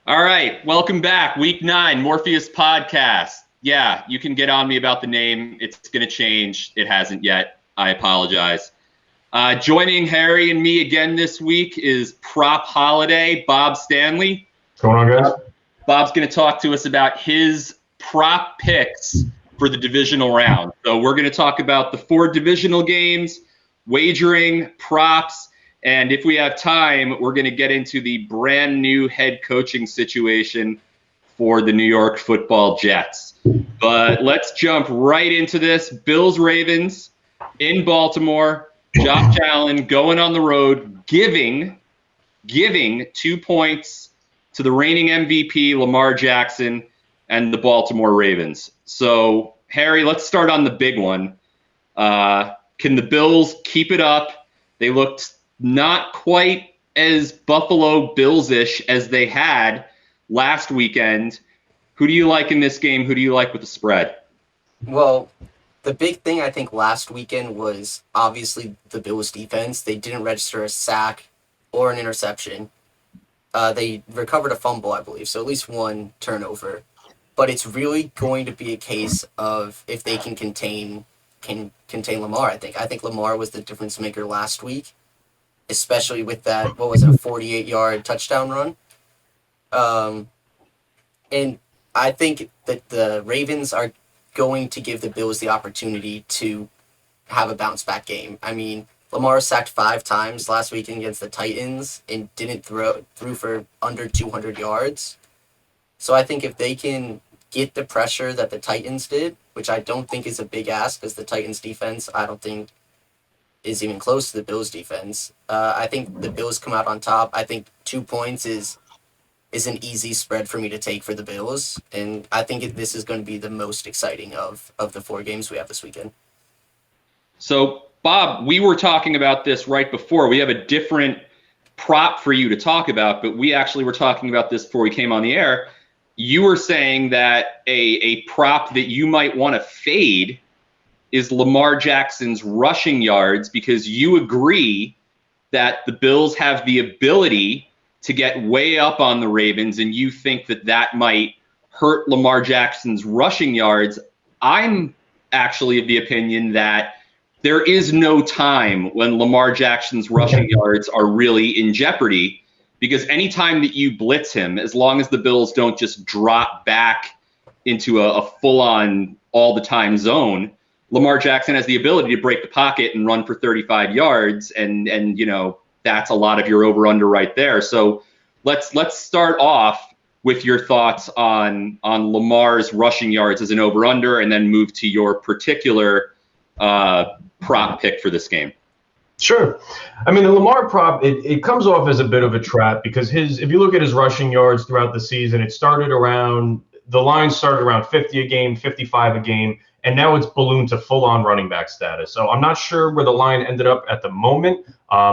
All right, welcome back. Week 9, Morpheus podcast. Yeah, you can get on me about the name. It's going to change. It hasn't yet. I apologize. Joining Harry and me again this week is Prop Holiday, Bob Stanley. What's going on, guys? Bob's going to talk to us about his prop picks for the divisional round. So we're going to talk about the 4 divisional games, wagering, props, and if we have time, we're going to get into the brand new head coaching situation for the New York Football Jets. But let's jump right into this. Bills-Ravens in Baltimore. Josh Allen going on the road, giving 2 points to the reigning MVP, Lamar Jackson, and the Baltimore Ravens. So, Harry, let's start on the big one. Can the Bills keep it up? They looked not quite as Buffalo Bills-ish as they had last weekend. Who do you like in this game? Who do you like with the spread? Well, the big thing I think last weekend was obviously the Bills' defense. They didn't register a sack or an interception. They recovered a fumble, I believe, so at least one turnover. But it's really going to be a case of if they can contain Lamar, I think. I think Lamar was the difference maker last week, especially with that, a 48-yard touchdown run. And I think that the Ravens are going to give the Bills the opportunity to have a bounce-back game. I mean, Lamar sacked 5 times last weekend against the Titans and didn't threw for under 200 yards. So I think if they can get the pressure that the Titans did, which I don't think is a big ask because the Titans' defense, I don't think, is even close to the Bills' defense. I think the Bills come out on top. I think 2 points is an easy spread for me to take for the Bills, and I think this is going to be the most exciting of the 4 games we have this weekend. So, Bob, we were talking about this right before. We have a different prop for you to talk about, but we actually were talking about this before we came on the air. You were saying that a prop that you might want to fade is Lamar Jackson's rushing yards because you agree that the Bills have the ability to get way up on the Ravens, and you think that that might hurt Lamar Jackson's rushing yards. I'm actually of the opinion that there is no time when Lamar Jackson's rushing yards are really in jeopardy because anytime that you blitz him, as long as the Bills don't just drop back into a full-on all-the-time zone, Lamar Jackson has the ability to break the pocket and run for 35 yards, and you know, that's a lot of your over-under right there. So let's start off with your thoughts on Lamar's rushing yards as an over-under, and then move to your particular prop pick for this game. Sure. I mean, the Lamar prop, it comes off as a bit of a trap because if you look at his rushing yards throughout the season, the line started around 50 a game, 55 a game, and now it's ballooned to full-on running back status. So I'm not sure where the line ended up at the moment.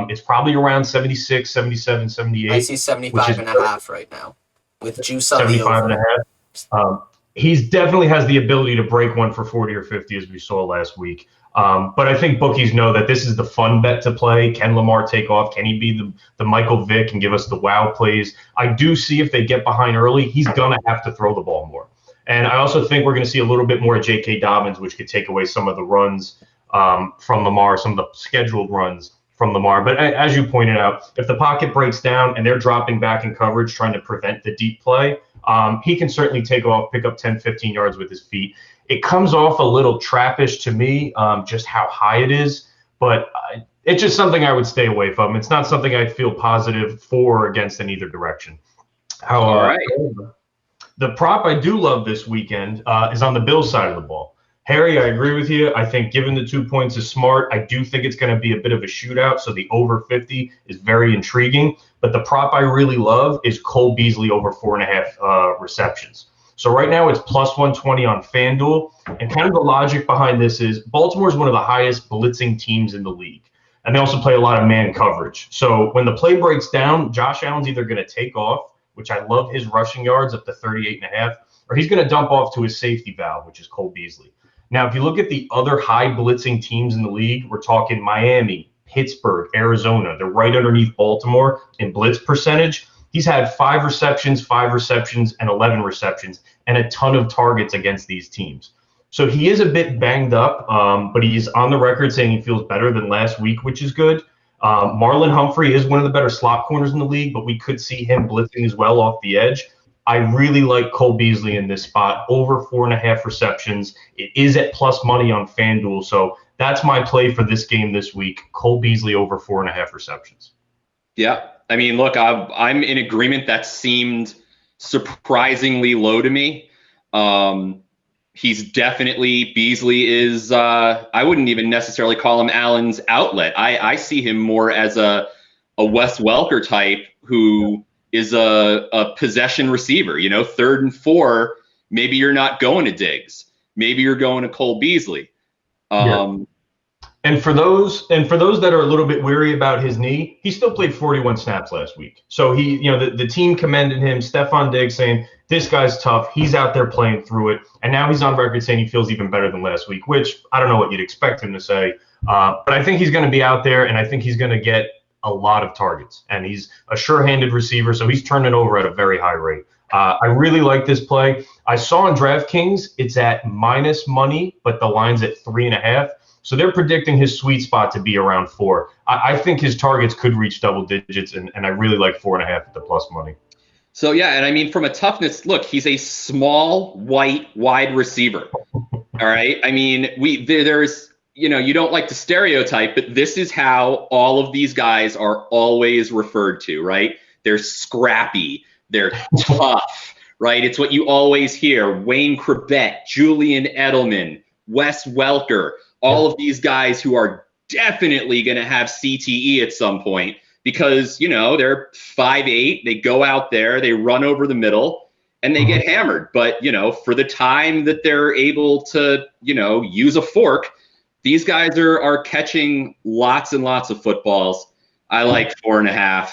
It's probably around 76, 77, 78. I see 75 and a half right now with juice on the 75 over. and a half. He definitely has the ability to break one for 40 or 50 as we saw last week. But I think bookies know that this is the fun bet to play. Can Lamar take off? Can he be the Michael Vick and give us the wow plays? I do see if they get behind early, he's going to have to throw the ball more. And I also think we're going to see a little bit more of J.K. Dobbins, which could take away some of the runs from Lamar, some of the scheduled runs from Lamar. But as you pointed out, if the pocket breaks down and they're dropping back in coverage, trying to prevent the deep play, he can certainly take off, pick up 10, 15 yards with his feet. It comes off a little trappish to me, just how high it is. But it's just something I would stay away from. It's not something I feel positive for or against in either direction. All right. The prop I do love this weekend is on the Bills side of the ball. Harry, I agree with you. I think given the 2 points is smart. I do think it's going to be a bit of a shootout, so the over 50 is very intriguing. But the prop I really love is Cole Beasley over 4.5 receptions. So right now it's plus 120 on FanDuel. And kind of the logic behind this is Baltimore is one of the highest blitzing teams in the league. And they also play a lot of man coverage. So when the play breaks down, Josh Allen's either going to take off, which I love his rushing yards up to 38.5, or he's going to dump off to his safety valve, which is Cole Beasley. Now, if you look at the other high blitzing teams in the league, we're talking Miami, Pittsburgh, Arizona. They're right underneath Baltimore in blitz percentage. He's had 5 receptions, and 11 receptions, and a ton of targets against these teams. So he is a bit banged up, but he's on the record saying he feels better than last week, which is good. Marlon Humphrey is one of the better slot corners in the league, but we could see him blitzing as well off the edge. I really like Cole Beasley in this spot, over 4.5 receptions. It is at plus money on FanDuel, so that's my play for this game this week. Cole Beasley over 4.5 receptions. Yeah, I mean, look, I'm in agreement. That seemed surprisingly low to me. He's definitely, Beasley is, I wouldn't even necessarily call him Allen's outlet. I see him more as a Wes Welker type who is a possession receiver, 3rd and 4, maybe you're not going to Diggs. Maybe you're going to Cole Beasley. And for those that are a little bit weary about his knee, he still played 41 snaps last week. So he, the team commended him, Stephon Diggs saying, this guy's tough. He's out there playing through it. And now he's on record saying he feels even better than last week, which I don't know what you'd expect him to say. But I think he's going to be out there, and I think he's going to get a lot of targets. And he's a sure-handed receiver, so he's turning over at a very high rate. I really like this play. I saw on DraftKings it's at minus money, but the line's at 3.5. So they're predicting his sweet spot to be around 4. I think his targets could reach double digits, and I really like 4.5 at the plus money. So, yeah, and I mean, from a toughness, look, he's a small, white, wide receiver. All right? I mean, there's, you don't like to stereotype, but this is how all of these guys are always referred to, right? They're scrappy. They're tough, right? It's what you always hear. Wayne Chrebet, Julian Edelman, Wes Welker, all of these guys who are definitely going to have CTE at some point because, they're 5'8", they go out there, they run over the middle, and they get hammered. But, for the time that they're able to, use a fork, these guys are catching lots and lots of footballs. I like 4.5.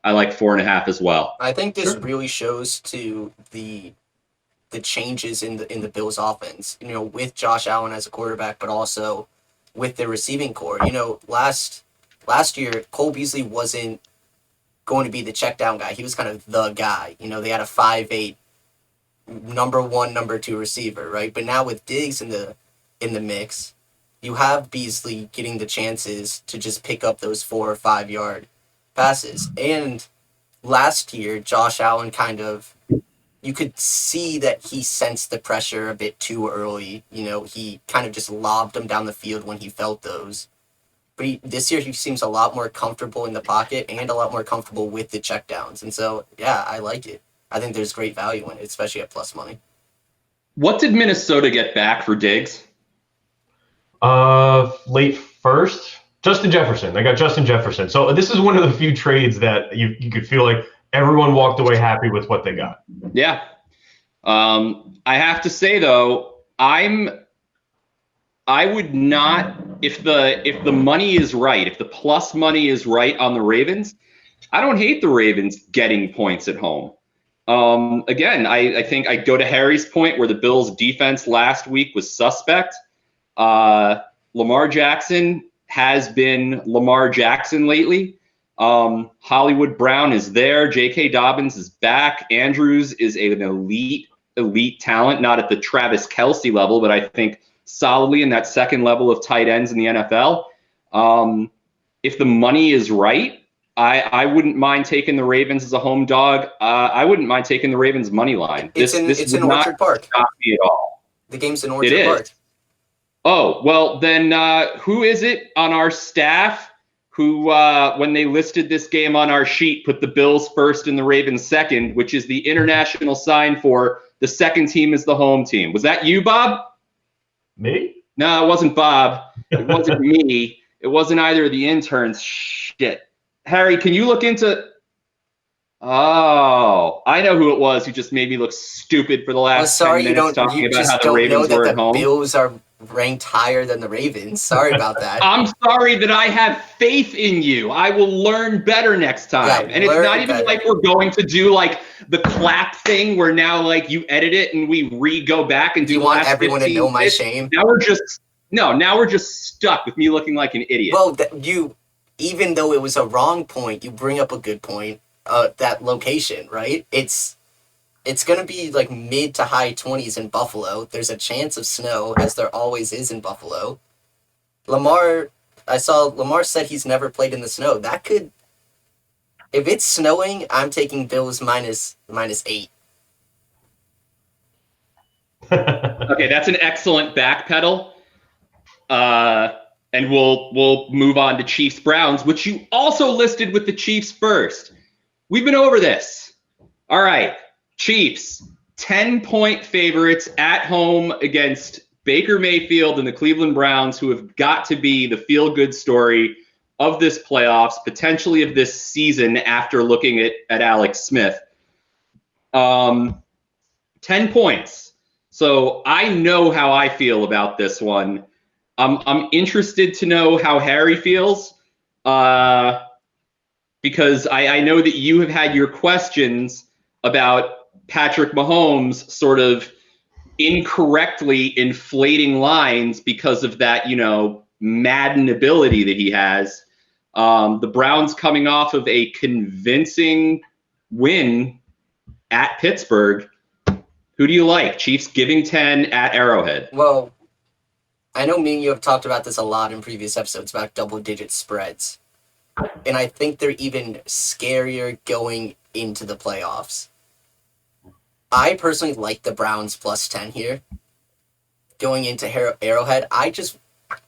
I like 4.5 as well. I think this really shows to the changes in the Bills offense, with Josh Allen as a quarterback, but also with the receiving core. Last year, Cole Beasley wasn't going to be the check down guy. He was kind of the guy. They had a 5'8", number 1, number 2 receiver, right? But now with Diggs in the mix, you have Beasley getting the chances to just pick up those 4 or 5 yard passes. And last year, Josh Allen you could see that he sensed the pressure a bit too early. He kind of just lobbed them down the field when he felt those. But this year, he seems a lot more comfortable in the pocket and a lot more comfortable with the checkdowns. And so, yeah, I like it. I think there's great value in it, especially at plus money. What did Minnesota get back for Diggs? Late first. Justin Jefferson. They got Justin Jefferson. So this is one of the few trades that you could feel like everyone walked away happy with what they got. Yeah. I have to say, though, I would not, if the money is right, if the plus money is right on the Ravens, I don't hate the Ravens getting points at home. Again, I think I go to Harry's point where the Bills' defense last week was suspect. Lamar Jackson has been Lamar Jackson lately. Hollywood Brown is there. J.K. Dobbins is back. Andrews is an elite talent, not at the Travis Kelce level, but I think solidly in that second level of tight ends in the NFL. If the money is right, I wouldn't mind taking the Ravens as a home dog. I wouldn't mind taking the Ravens money line. It's in Orchard Park. Not me at all. The game's in Orchard Park. Oh, well, then who is it on our staff who, when they listed this game on our sheet, put the Bills first and the Ravens second, which is the international sign for the second team is the home team? Was that you, Bob? Me? No, it wasn't Bob. It wasn't me. It wasn't either of the interns. Shit. Harry, can you look into... Oh, I know who it was who just made me look stupid for the last 10 minutes talking about how the Ravens were at home. Bills are ranked higher than the Ravens. Sorry about that. I'm sorry that I have faith in you. I will learn better next time. Yeah, and it's not even like we're going to do like the clap thing where now like you edit it and we go back and do you want everyone to know my shame? Now we're just stuck with me looking like an idiot. Well, even though it was a wrong point, you bring up a good point. that location, right? It's going to be like mid to high 20s in Buffalo. There's a chance of snow, as there always is in Buffalo. I saw Lamar said he's never played in the snow. That could, if it's snowing, I'm taking Bills minus 8. Okay, that's an excellent backpedal. And we'll move on to Chiefs Browns, which you also listed with the Chiefs first. We've been over this. All right, Chiefs, 10-point favorites at home against Baker Mayfield and the Cleveland Browns, who have got to be the feel-good story of this playoffs, potentially of this season after looking at Alex Smith. 10 points. So I know how I feel about this one. I'm interested to know how Harry feels, because I know that you have had your questions about Patrick Mahomes sort of incorrectly inflating lines because of that, Madden ability that he has. The Browns coming off of a convincing win at Pittsburgh. Who do you like? Chiefs giving 10 at Arrowhead. Well, I know me and you have talked about this a lot in previous episodes about double-digit spreads. And I think they're even scarier going into the playoffs. I personally like the Browns plus 10 here. Going into Arrowhead, I just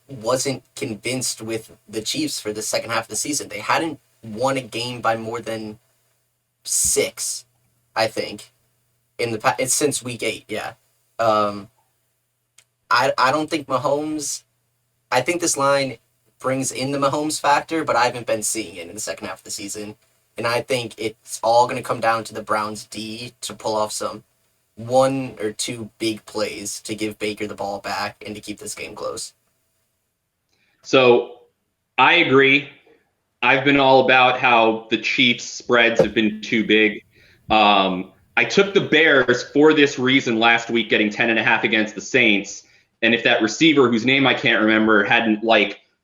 wasn't convinced with the Chiefs for the second half of the season. They hadn't won a game by more than 6, I think. It's since week 8, yeah. I don't think Mahomes. I think this line brings in the Mahomes factor, but I haven't been seeing it in the second half of the season. And I think it's all going to come down to the Browns' D to pull off some 1 or 2 big plays to give Baker the ball back and to keep this game close. So I agree. I've been all about how the Chiefs' spreads have been too big. I took the Bears for this reason last week, getting 10.5 against the Saints. And if that receiver, whose name I can't remember, hadn't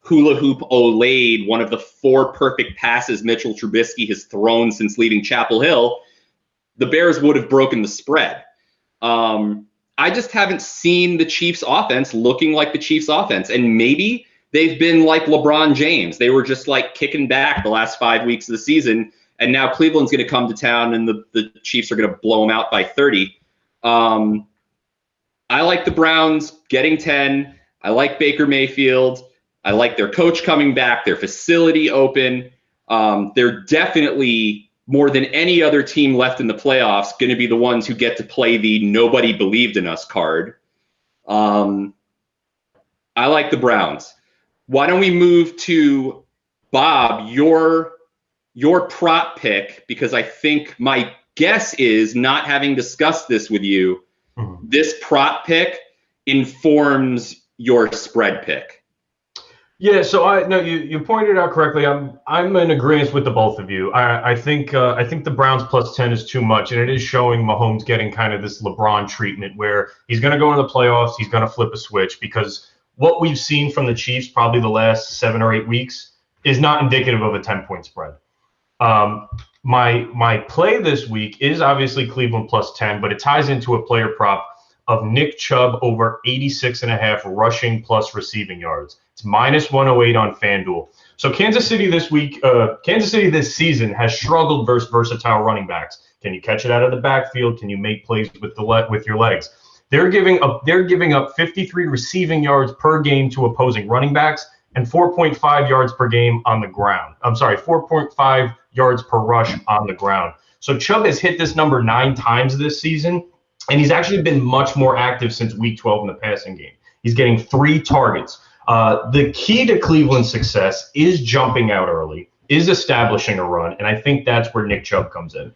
hula hoop olayed one of the 4 perfect passes Mitchell Trubisky has thrown since leaving Chapel Hill, the Bears would have broken the spread. I just haven't seen the Chiefs offense looking like the Chiefs offense. And maybe they've been like LeBron James. They were just kicking back the last 5 weeks of the season. And now Cleveland's going to come to town and the Chiefs are going to blow them out by 30. I like the Browns getting 10. I like Baker Mayfield. I like their coach coming back, their facility open. They're definitely, more than any other team left in the playoffs, going to be the ones who get to play the nobody believed in us card. I like the Browns. Why don't we move to Bob, your prop pick, because I think my guess is, not having discussed this with you, this prop pick informs your spread pick. Yeah, so you pointed out correctly. I'm in agreement with the both of you. I think the Browns plus 10 is too much, and it is showing Mahomes getting kind of this LeBron treatment where he's going to go into the playoffs, he's going to flip a switch, because what we've seen from the Chiefs probably the last 7 or 8 weeks is not indicative of a 10-point spread. My play this week is obviously Cleveland plus 10, but it ties into a player prop of Nick Chubb over 86.5 rushing plus receiving yards. It's minus 108 on FanDuel. So Kansas City this season has struggled versus versatile running backs. Can you catch it out of the backfield? Can you make plays with your legs? They're giving up 53 receiving yards per game to opposing running backs and 4.5 yards per game on the ground. 4.5 yards per rush on the ground. So Chubb has hit this number 9 times this season, and he's actually been much more active since week 12 in the passing game. He's getting 3 targets. The key to Cleveland's success is jumping out early, is establishing a run, and I think that's where Nick Chubb comes in.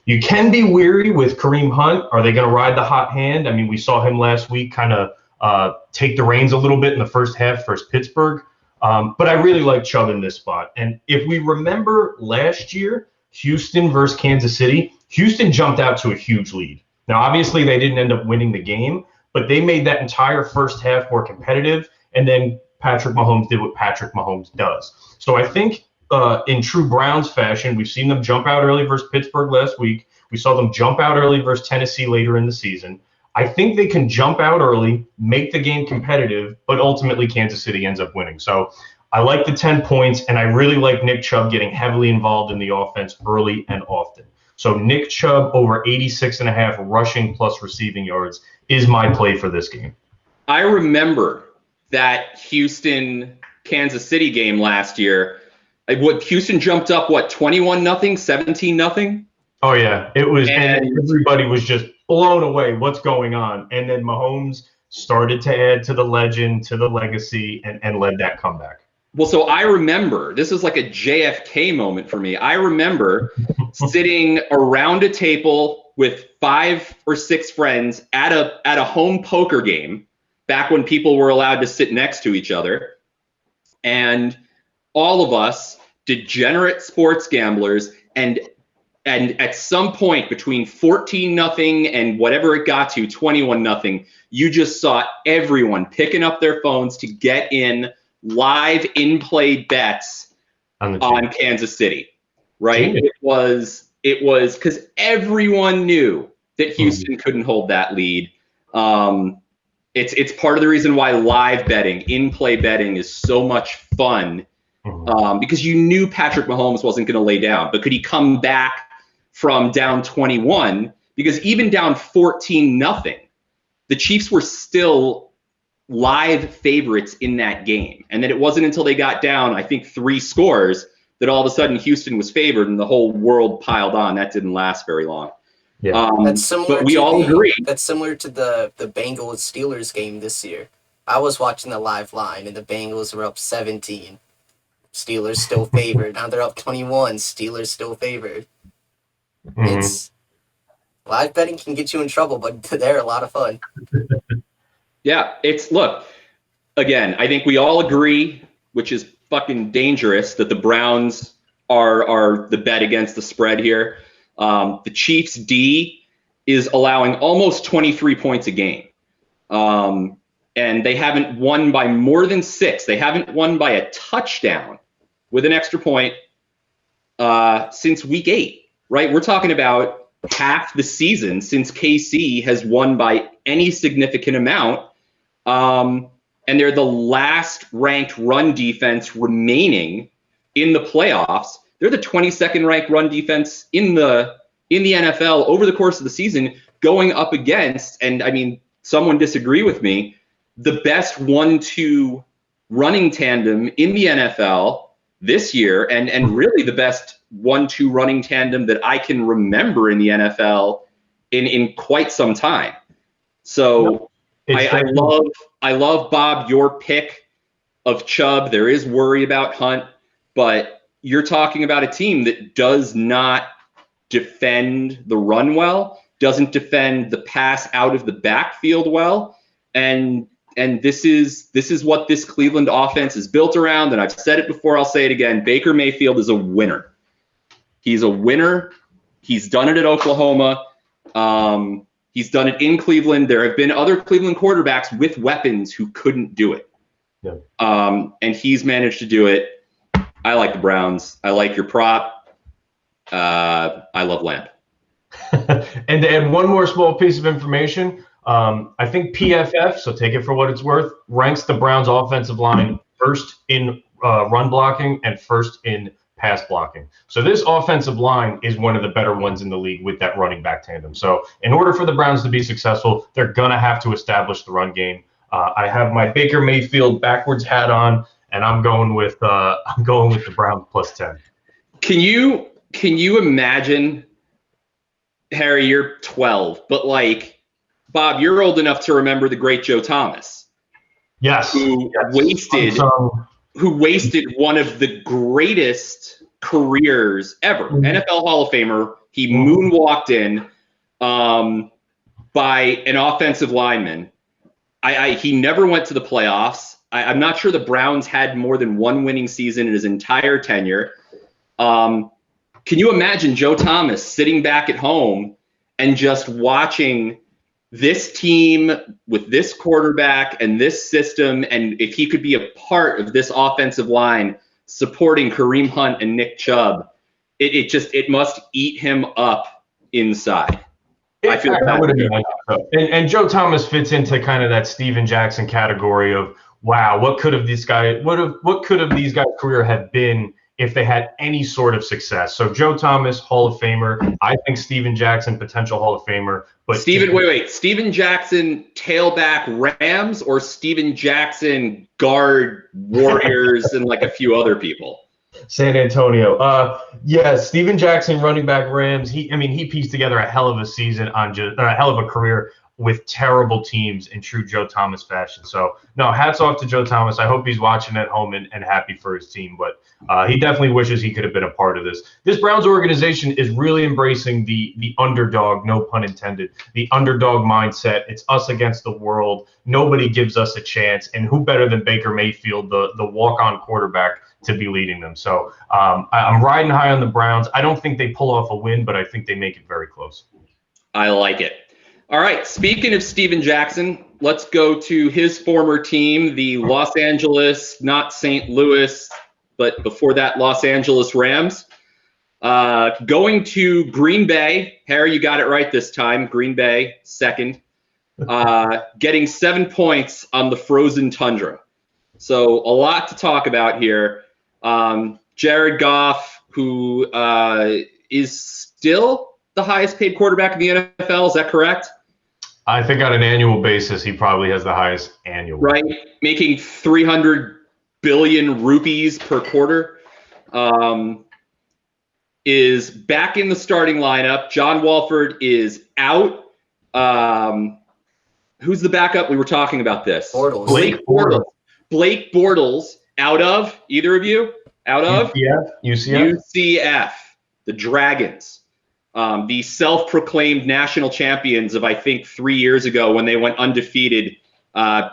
You can be weary with Kareem Hunt. Are they going to ride the hot hand? I mean, we saw him last week kind of take the reins a little bit in the first half versus Pittsburgh. But I really like Chubb in this spot. And if we remember last year, Houston versus Kansas City, Houston jumped out to a huge lead. Now, obviously, they didn't end up winning the game, but they made that entire first half more competitive. And then Patrick Mahomes did what Patrick Mahomes does. So I think in true Browns fashion, we've seen them jump out early versus Pittsburgh last week. We saw them jump out early versus Tennessee later in the season. I think they can jump out early, make the game competitive, but ultimately Kansas City ends up winning. So I like the 10 points, and I really like Nick Chubb getting heavily involved in the offense early and often. So Nick Chubb over 86.5 rushing plus receiving yards is my play for this game. I remember that Houston-Kansas City game last year. Houston jumped up, 21-0, 17-0? Oh, yeah. It was, and everybody was just blown away. What's going on? And then Mahomes started to add to the legend, to the legacy, and led that comeback. Well, so I remember, this is like a JFK moment for me. I remember sitting around a table with 5 or 6 friends at a home poker game back when people were allowed to sit next to each other. And all of us, degenerate sports gamblers, and at some point between 14-0 and whatever it got to, 21-0, you just saw everyone picking up their phones to get in live in-play bets on Kansas City, right? It was because everyone knew that Houston couldn't hold that lead. It's part of the reason why live betting, in-play betting is so much fun, because you knew Patrick Mahomes wasn't going to lay down, but could he come back from down 21? Because even down 14-0, the Chiefs were still live favorites in that game. And then it wasn't until they got down, I think, 3 scores that all of a sudden Houston was favored and the whole world piled on. That didn't last very long. Yeah. That's similar. But we all agree. That's similar to the Bengals-Steelers game this year. I was watching the live line, and the Bengals were up 17. Steelers still favored. Now they're up 21. Steelers still favored. It's live betting can get you in trouble, but they're a lot of fun. Yeah, look, again, I think we all agree, which is fucking dangerous, that the Browns are the bet against the spread here. The Chiefs' D is allowing almost 23 points a game. And they haven't won by more than 6. They haven't won by a touchdown with an extra point since week 8, right? We're talking about half the season since KC has won by any significant amount. And they're the last ranked run defense remaining in the playoffs. They're the 22nd ranked run defense in the NFL over the course of the season, going up against, and I mean, someone disagree with me, the best 1-2 running tandem in the NFL this year, and really the best 1-2 running tandem that I can remember in the NFL in quite some time. So I love, Bob, your pick of Chubb. There is worry about Hunt, but you're talking about a team that does not defend the run well, doesn't defend the pass out of the backfield well, and this is what this Cleveland offense is built around. And I've said it before, I'll say it again. Baker Mayfield is a winner. He's a winner. He's done it at Oklahoma. He's done it in Cleveland. There have been other Cleveland quarterbacks with weapons who couldn't do it. Yeah. And he's managed to do it. I like the Browns. I like your prop. I love Lamp. And to add one more small piece of information, I think PFF, so take it for what it's worth, ranks the Browns offensive line first in run blocking and first in pass blocking. So this offensive line is one of the better ones in the league with that running back tandem. So in order for the Browns to be successful, they're going to have to establish the run game. I have my Baker Mayfield backwards hat on, and I'm going with the Browns plus 10. Can you imagine, Harry, you're 12, but like, Bob, you're old enough to remember the great Joe Thomas. Yes. Who wasted one of the greatest careers ever. NFL Hall of Famer. He moonwalked in by an offensive lineman. He never went to the playoffs. I'm not sure the Browns had more than one winning season in his entire tenure. Can you imagine Joe Thomas sitting back at home and just watching this team with this quarterback and this system, and if he could be a part of this offensive line supporting Kareem Hunt and Nick Chubb, it must eat him up inside. I feel bad. And Joe Thomas fits into kind of that Steven Jackson category of, wow, what could have these guys' career have been if they had any sort of success? So Joe Thomas, Hall of Famer. I think Steven Jackson, potential Hall of Famer. But Steven Jackson, tailback Rams, or Steven Jackson, guard Warriors, and like a few other people? San Antonio. Yeah, Steven Jackson, running back Rams. He pieced together a hell of a season a hell of a career with terrible teams in true Joe Thomas fashion. So, no, hats off to Joe Thomas. I hope he's watching at home and happy for his team. But he definitely wishes he could have been a part of this. This Browns organization is really embracing the underdog, no pun intended, the underdog mindset. It's us against the world. Nobody gives us a chance. And who better than Baker Mayfield, the walk-on quarterback, to be leading them. So I'm riding high on the Browns. I don't think they pull off a win, but I think they make it very close. I like it. All right, speaking of Steven Jackson, let's go to his former team, the Los Angeles, not St. Louis, but before that, Los Angeles Rams. Going to Green Bay. Harry, you got it right this time. Green Bay, second. Getting 7 points on the frozen tundra. So a lot to talk about here. Jared Goff, who is still the highest paid quarterback in the NFL. Is that correct? I think on an annual basis, he probably has the highest annual. Right, making 300 billion rupees per quarter. Is back in the starting lineup. John Wolford is out. Who's the backup? We were talking about this. Bortles. Blake Bortles out of, either of you? Out of? UCF. The Dragons. The self-proclaimed national champions of, I think, 3 years ago when they went undefeated,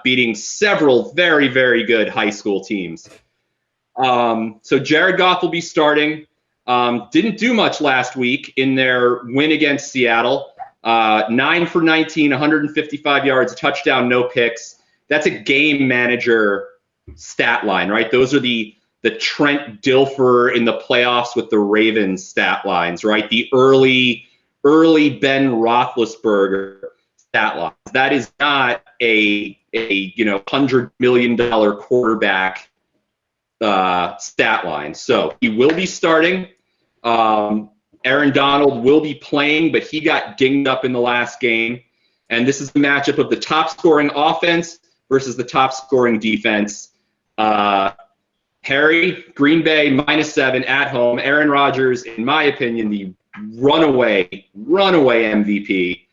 beating several very, very good high school teams. So Jared Goff will be starting. Didn't do much last week in their win against Seattle. 9 for 19, 155 yards, touchdown, no picks. That's a game manager stat line, right? Those are the Trent Dilfer in the playoffs with the Ravens stat lines, right? The early Ben Roethlisberger stat lines. That is not a $100 million quarterback stat line. So he will be starting. Aaron Donald will be playing, but he got dinged up in the last game. And this is the matchup of the top scoring offense versus the top scoring defense. Harry, Green Bay -7 at home. Aaron Rodgers, in my opinion, the runaway MVP.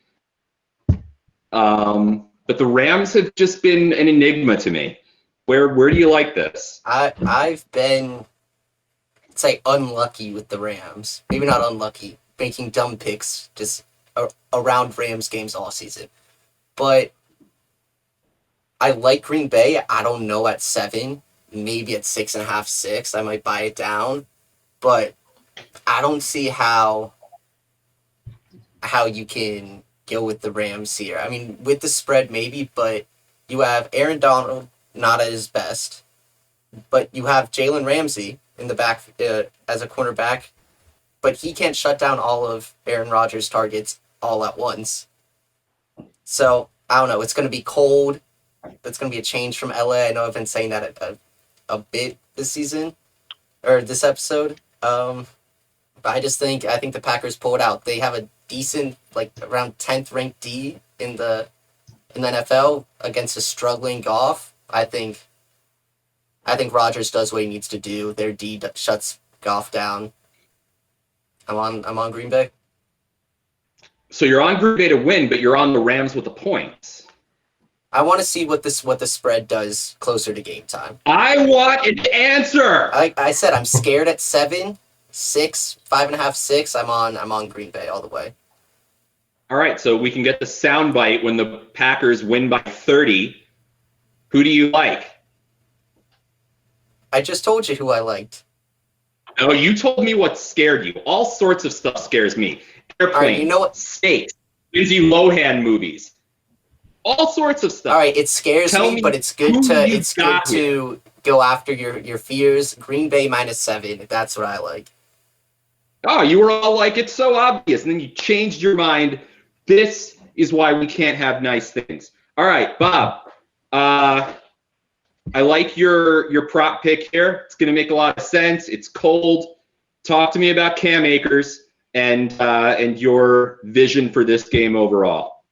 But the Rams have just been an enigma to me. Where do you like this? I've been, say, unlucky with the Rams. Maybe not unlucky, making dumb picks just around Rams games all season. But I like Green Bay. I don't know at 7. Maybe at 6.5, 6, I might buy it down, but I don't see how you can go with the Rams here. I mean, with the spread maybe, but you have Aaron Donald not at his best, but you have Jalen Ramsey in the back as a cornerback, but he can't shut down all of Aaron Rodgers' targets all at once. So I don't know. It's going to be cold. It's going to be a change from LA. I know I've been saying that a bit this season or this episode. But I think the Packers pull it out. They have a decent, like around 10th ranked D in the NFL against a struggling Goff. I think Rodgers does what he needs to do. Their D shuts Goff down. I'm on Green Bay. So you're on Green Bay to win, but you're on the Rams with the points. I want to see what the spread does closer to game time. I want an answer. I said I'm scared at 7, 6, 5.5, 6. I'm on Green Bay all the way. All right, so we can get the soundbite when the Packers win by 30. Who do you like? I just told you who I liked. No, you told me what scared you. All sorts of stuff scares me. Airplane, right, you know what? Snakes, Lindsay Lohan movies. All sorts of stuff. All right, it scares me, but it's good to go after your fears. Green Bay -7. That's what I like. Oh, you were all like, it's so obvious, and then you changed your mind. This is why we can't have nice things. All right, Bob. I like your prop pick here. It's going to make a lot of sense. It's cold. Talk to me about Cam Akers and your vision for this game overall.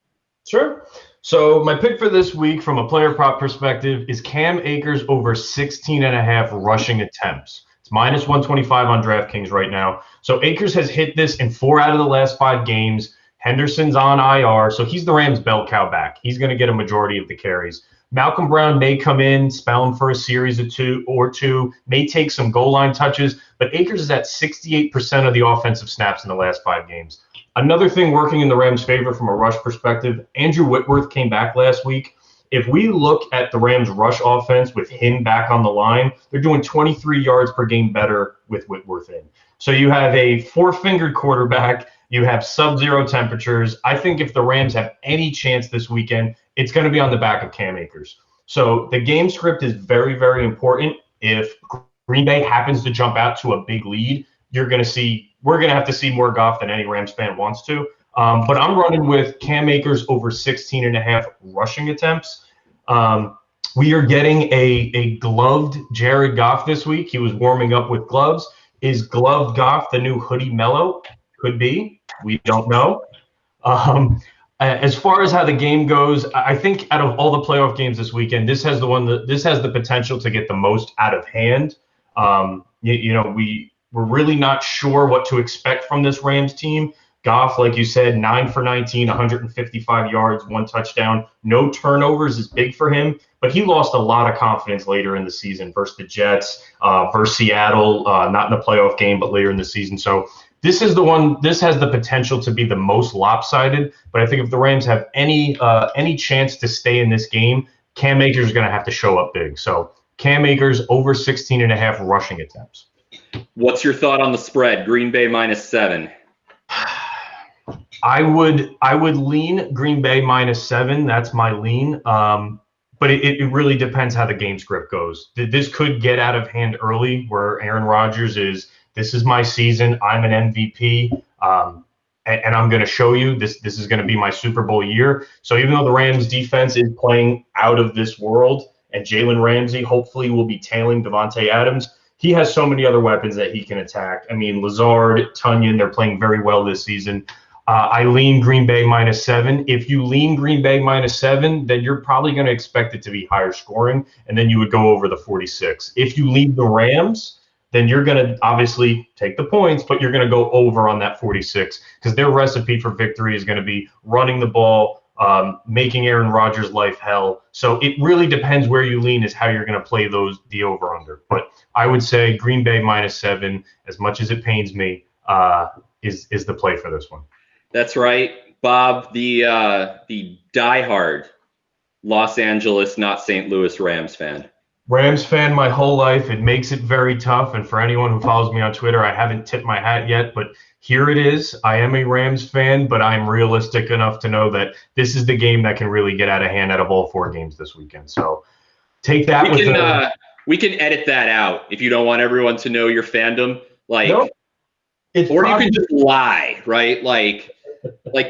Sure. So my pick for this week from a player prop perspective is Cam Akers over 16.5 rushing attempts. It's -125 on DraftKings right now. So Akers has hit this in 4 out of the last 5 games. Henderson's on IR, so he's the Rams' bell cow back. He's going to get a majority of the carries. Malcolm Brown may come in, spell him for a series of two, may take some goal line touches, but Akers is at 68% of the offensive snaps in the last 5 games. Another thing working in the Rams' favor from a rush perspective, Andrew Whitworth came back last week. If we look at the Rams' rush offense with him back on the line, they're doing 23 yards per game better with Whitworth in. So you have a 4-fingered quarterback. You have sub-zero temperatures. I think if the Rams have any chance this weekend, it's going to be on the back of Cam Akers. So the game script is very, very important. If Green Bay happens to jump out to a big lead, we're going to have to see more Goff than any Rams fan wants to. But I'm running with Cam Akers over 16.5 rushing attempts. We are getting a gloved Jared Goff this week. He was warming up with gloves. Is gloved Goff the new hoodie Mello? Could be. We don't know. As far as how the game goes, I think out of all the playoff games this weekend, this has the potential to get the most out of hand. We're really not sure what to expect from this Rams team. Goff, like you said, 9 for 19, 155 yards, 1 touchdown. No turnovers is big for him, but he lost a lot of confidence later in the season versus the Jets, versus Seattle, not in the playoff game, but later in the season. So this is the one. This has the potential to be the most lopsided. But I think if the Rams have any chance to stay in this game, Cam Akers is going to have to show up big. So Cam Akers over 16.5 rushing attempts. What's your thought on the spread? Green Bay -7. I would lean Green Bay -7. That's my lean. But it really depends how the game script goes. This could get out of hand early where Aaron Rodgers is, this is my season. I'm an MVP. And I'm going to show you this is going to be my Super Bowl year. So even though the Rams defense is playing out of this world and Jalen Ramsey hopefully will be tailing Devontae Adams, he has so many other weapons that he can attack. I mean, Lazard, Tunyon, they're playing very well this season. I lean Green Bay -7. If you lean Green Bay -7, then you're probably going to expect it to be higher scoring, and then you would go over the 46. If you lean the Rams, then you're going to obviously take the points, but you're going to go over on that 46 because their recipe for victory is going to be running the ball, making Aaron Rodgers' life hell. So it really depends where you lean is how you're going to play the over-under. But I would say Green Bay -7, as much as it pains me, is the play for this one. That's right, Bob. The diehard Los Angeles, not St. Louis Rams fan. Rams fan my whole life. It makes it very tough. And for anyone who follows me on Twitter, I haven't tipped my hat yet, but here it is. I am a Rams fan, but I'm realistic enough to know that this is the game that can really get out of hand out of all 4 games this weekend. So take that we can edit that out if you don't want everyone to know your fandom. Nope. Or you can just lie, right? Like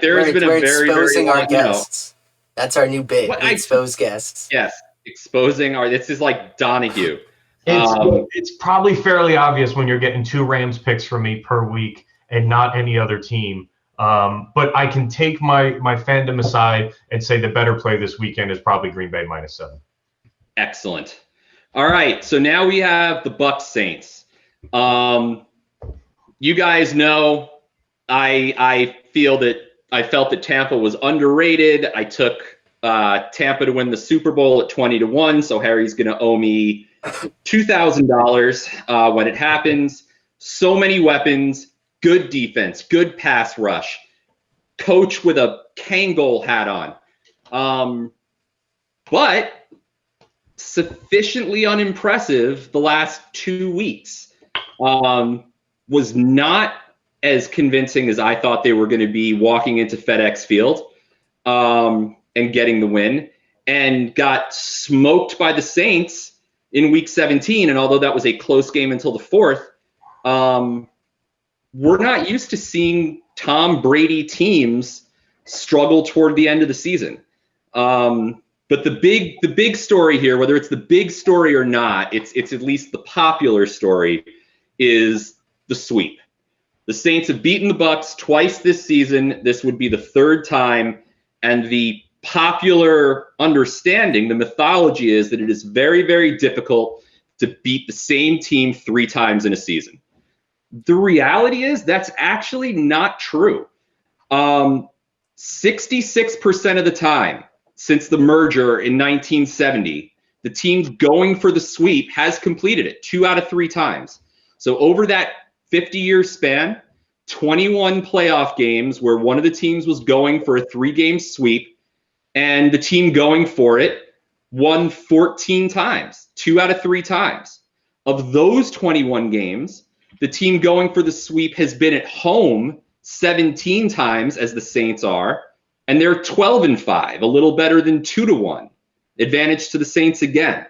there's been a very, exposing our guests. That's our new bit. Expose guests. Yes, exposing our. This is like Donahue. It's probably fairly obvious when you're getting 2 Rams picks from me per week and not any other team. But I can take my fandom aside and say the better play this weekend is probably Green Bay -7. Excellent. All right, so now we have the Bucs Saints. You guys know I felt that Tampa was underrated. I took Tampa to win the Super Bowl at 20-1, so Harry's going to owe me $2,000 when it happens. So many weapons, good defense, good pass rush, coach with a Kangol hat on. But sufficiently unimpressive the last 2 weeks. Was not as convincing as I thought they were going to be walking into FedEx Field and getting the win, and got smoked by the Saints in Week 17, and although that was a close game until the fourth, we're not used to seeing Tom Brady teams struggle toward the end of the season. But the big story here, whether it's the big story or not, it's at least the popular story, is the sweep. The Saints have beaten the Bucs twice this season. This would be the third time, and the popular understanding, the mythology is that it is very, very difficult to beat the same team 3 times in a season. The reality is that's actually not true. 66% of the time since the merger in 1970, the team going for the sweep has completed it 2 out of 3 times. So over that 50-year span, 21 playoff games where one of the teams was going for a 3-game sweep, and the team going for it won 14 times, 2 out of 3 times. Of those 21 games, the team going for the sweep has been at home 17 times, as the Saints are, and they're 12-5, a little better than 2-1. Advantage to the Saints again.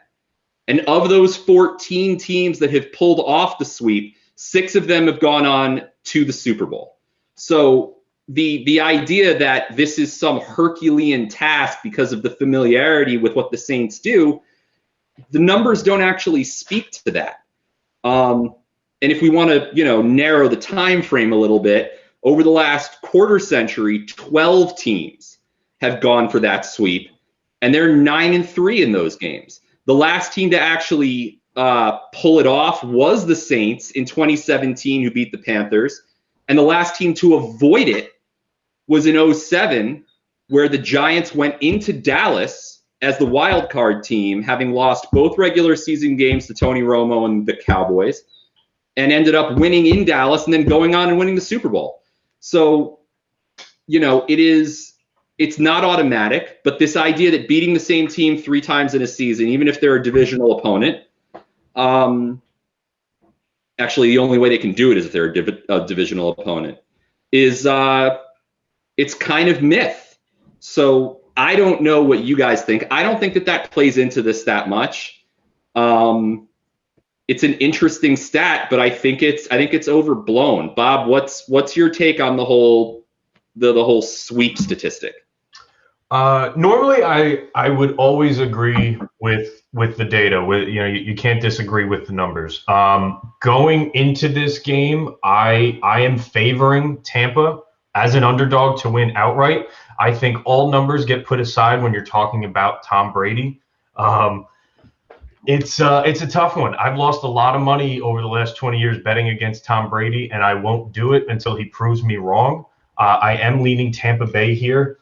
And of those 14 teams that have pulled off the sweep, 6 of them have gone on to the Super Bowl. So the idea that this is some Herculean task because of the familiarity with what the Saints do, the numbers don't actually speak to that. And if we want to, narrow the time frame a little bit, over the last quarter century, 12 teams have gone for that sweep, and they're 9-3 in those games. The last team to actually pull it off was the Saints in 2017, who beat the Panthers, and the last team to avoid it was in 2007, where the Giants went into Dallas as the wild card team, having lost both regular season games to Tony Romo and the Cowboys, and ended up winning in Dallas and then going on and winning the Super Bowl. So, it's not automatic, but this idea that beating the same team 3 times in a season, even if they're a divisional opponent, actually the only way they can do it is if they're a divisional opponent, is it's kind of myth. So I don't know what you guys think. I don't think that plays into this that much. It's an interesting stat, but I think it's overblown. Bob, what's your take on the whole sweep statistic? Normally, I would always agree with the data. You can't disagree with the numbers. Going into this game, I am favoring Tampa as an underdog to win outright. I think all numbers get put aside when you're talking about Tom Brady. It's a tough one. I've lost a lot of money over the last 20 years betting against Tom Brady, and I won't do it until he proves me wrong. I am leaning Tampa Bay here.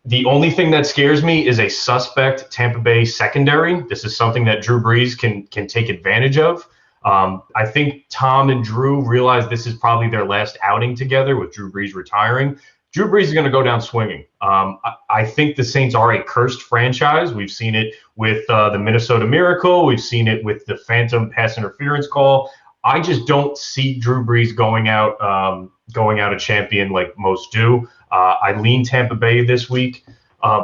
The only thing that scares me is a suspect Tampa Bay secondary. This is something that Drew Brees can take advantage of. I think Tom and Drew realize this is probably their last outing together with Drew Brees retiring. Drew Brees is going to go down swinging. I think the Saints are a cursed franchise. We've seen it with the Minnesota Miracle. We've seen it with the phantom pass interference call. I just don't see Drew Brees going out a champion like most do. I lean Tampa Bay this week.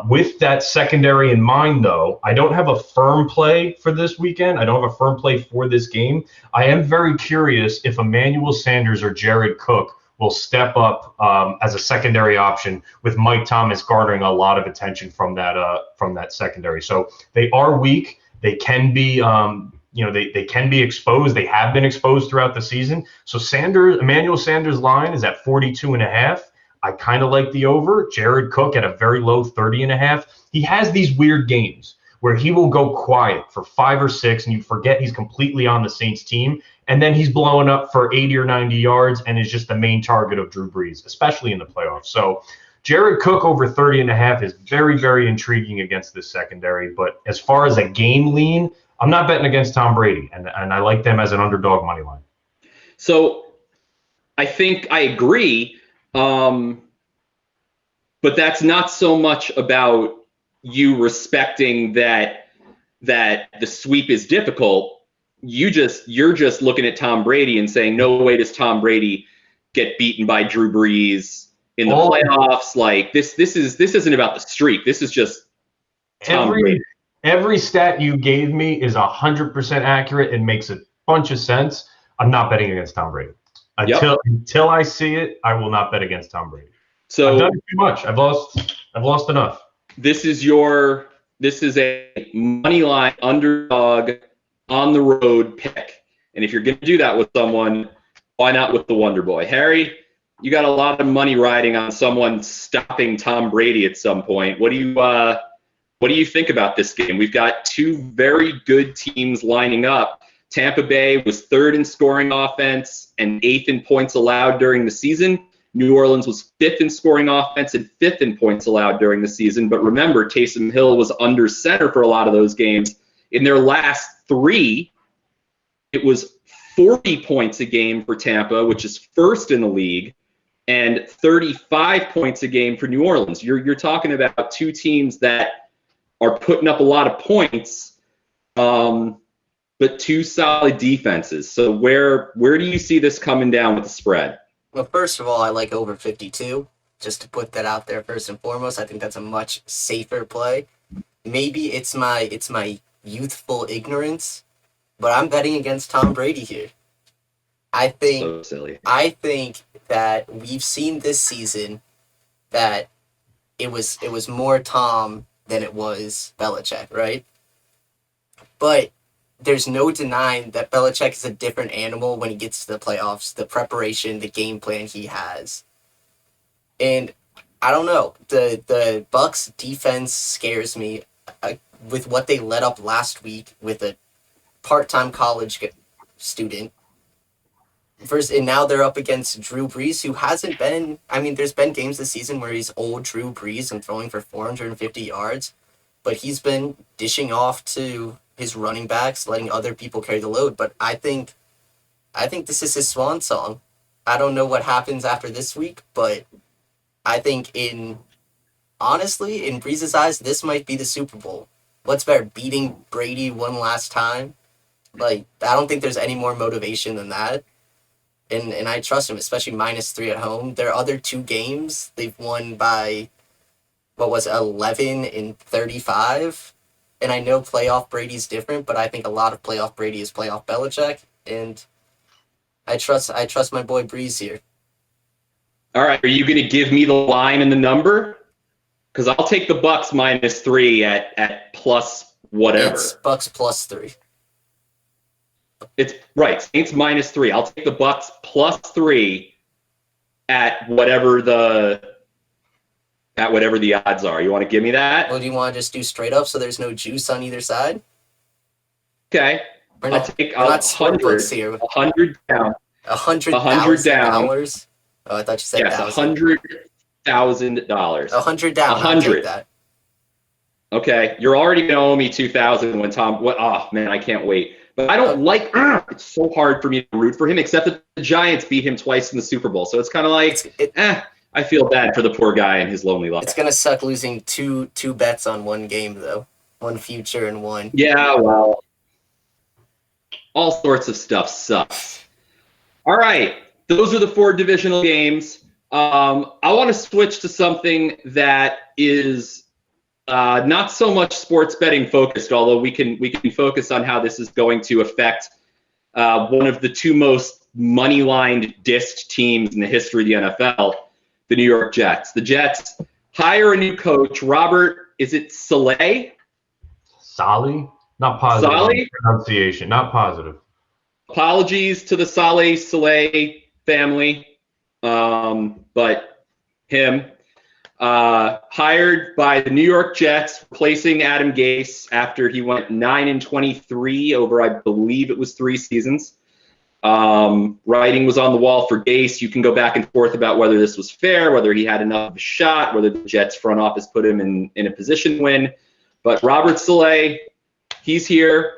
With that secondary in mind, though, I don't have a firm play for this weekend. I don't have a firm play for this game. I am very curious if Emmanuel Sanders or Jared Cook will step up as a secondary option, with Mike Thomas garnering a lot of attention from that secondary. So they are weak. They can be, they can be exposed. They have been exposed throughout the season. So Emmanuel Sanders' line is at 42.5. I kind of like the over. Jared Cook at a very low 30.5. He has these weird games where he will go quiet for 5 or 6, and you forget he's completely on the Saints team, and then he's blowing up for 80 or 90 yards and is just the main target of Drew Brees, especially in the playoffs. So Jared Cook over 30.5 is very, very intriguing against this secondary. But as far as a game lean, I'm not betting against Tom Brady, and I like them as an underdog money line. So I think I agree, but that's not so much about you respecting that the sweep is difficult. You're just looking at Tom Brady and saying, no way does Tom Brady get beaten by Drew Brees in the playoffs. Like this isn't about the streak. This is just Tom Brady. every stat you gave me is 100% accurate and makes a bunch of sense. I'm not betting against Tom Brady. Until I see it, I will not bet against Tom Brady. So I've done it too much. I've lost enough. This is a money line underdog on the road pick. And if you're going to do that with someone, why not with the Wonder Boy? Harry, you got a lot of money riding on someone stopping Tom Brady at some point. What do you think about this game? We've got two very good teams lining up. Tampa Bay was third in scoring offense and eighth in points allowed during the season. New Orleans was fifth in scoring offense and fifth in points allowed during the season. But remember, Taysom Hill was under center for a lot of those games. In their last three, it was 40 points a game for Tampa, which is first in the league, and 35 points a game for New Orleans. You're talking about two teams that are putting up a lot of points, but two solid defenses. So where do you see this coming down with the spread? Well, first of all, I like over 52. Just to put that out there first and foremost, I think that's a much safer play. Maybe it's my youthful ignorance, but I'm betting against Tom Brady here. I think so silly. I think that we've seen this season that it was more Tom than it was Belichick, right? But there's no denying that Belichick is a different animal when he gets to the playoffs, the preparation, the game plan he has. And I don't know, the Bucs defense scares me with what they let up last week with a part-time college student. First, and now they're up against Drew Brees, who hasn't been, there's been games this season where he's old Drew Brees and throwing for 450 yards, but he's been dishing off to his running backs, letting other people carry the load. But I think this is his swan song. I don't know what happens after this week, but I think honestly, in Brees' eyes, this might be the Super Bowl. What's better, beating Brady one last time? Like, I don't think there's any more motivation than that. And I trust him, especially -3 at home. Their other two games, they've won by, 11 and 35? And I know playoff Brady's different, but I think a lot of playoff Brady is playoff Belichick. And I trust my boy Brees here. All right, are you going to give me the line and the number? Because I'll take the Bucs -3 at plus whatever. It's Bucs +3. It's right. Saints -3. I'll take the Bucs +3 at whatever the odds are. You want to give me that? Well, do you want to just do straight up so there's no juice on either side? Okay. I'll take 100 here. 100 down. $100,000. Oh, I thought you said yes, $100,000. 100 down. 100. I'll take that. Okay, you're already gonna owe me 2,000 when Tom. What? Oh man, I can't wait. But I don't like. It's so hard for me to root for him, except that the Giants beat him twice in the Super Bowl. So it's kind of like, I feel bad for the poor guy in his lonely life. It's gonna suck losing two bets on one game though, one future and one. Yeah, well, all sorts of stuff sucks. All right, those are the 4 divisional games. I want to switch to something that is not so much sports betting focused, although we can focus on how this is going to affect one of the two most money-lined dissed teams in the history of the NFL, the New York Jets. The Jets hire a new coach, Robert, is it Saleh? Saleh? Not positive. Saleh? Pronunciation, not positive. Apologies to the Saleh family, but him. Hired by the New York Jets, replacing Adam Gase after he went 9-23 over, I believe it was 3 seasons. Writing was on the wall for Gase. You can go back and forth about whether this was fair, whether he had enough of a shot, whether the Jets front office put him in a position to win. But Robert Saleh, he's here.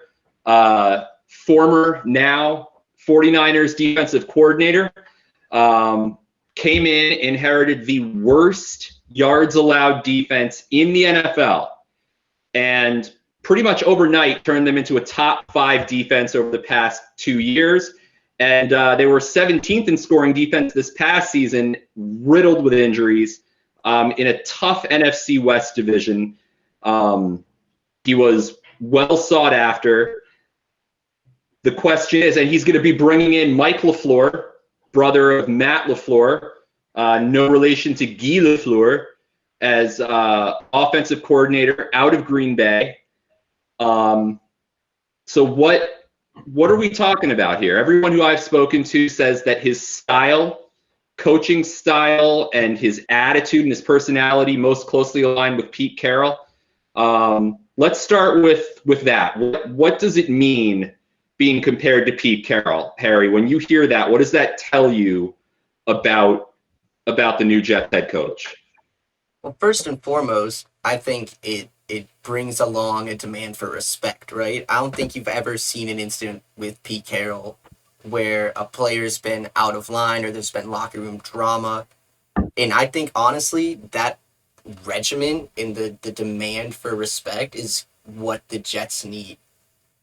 Former, now 49ers defensive coordinator. Came in, inherited the worst yards allowed defense in the NFL, and pretty much overnight turned them into a top 5 defense over the past 2 years. And they were 17th in scoring defense this past season, riddled with injuries, in a tough NFC West division. He was well sought after. The question is, and he's going to be bringing in Mike LaFleur, brother of Matt LaFleur, no relation to Guy LaFleur, as offensive coordinator out of Green Bay. So what are we talking about here? Everyone who I've spoken to says that his style, coaching style, and his attitude and his personality most closely aligned with Pete Carroll. Let's start with that. What does it mean being compared to Pete Carroll, Harry? When you hear that, what does that tell you about the new Jets head coach? Well, first and foremost, I think it brings along a demand for respect, right? I don't think you've ever seen an incident with Pete Carroll where a player's been out of line or there's been locker room drama. And I think, honestly, that regimen in the demand for respect is what the Jets need,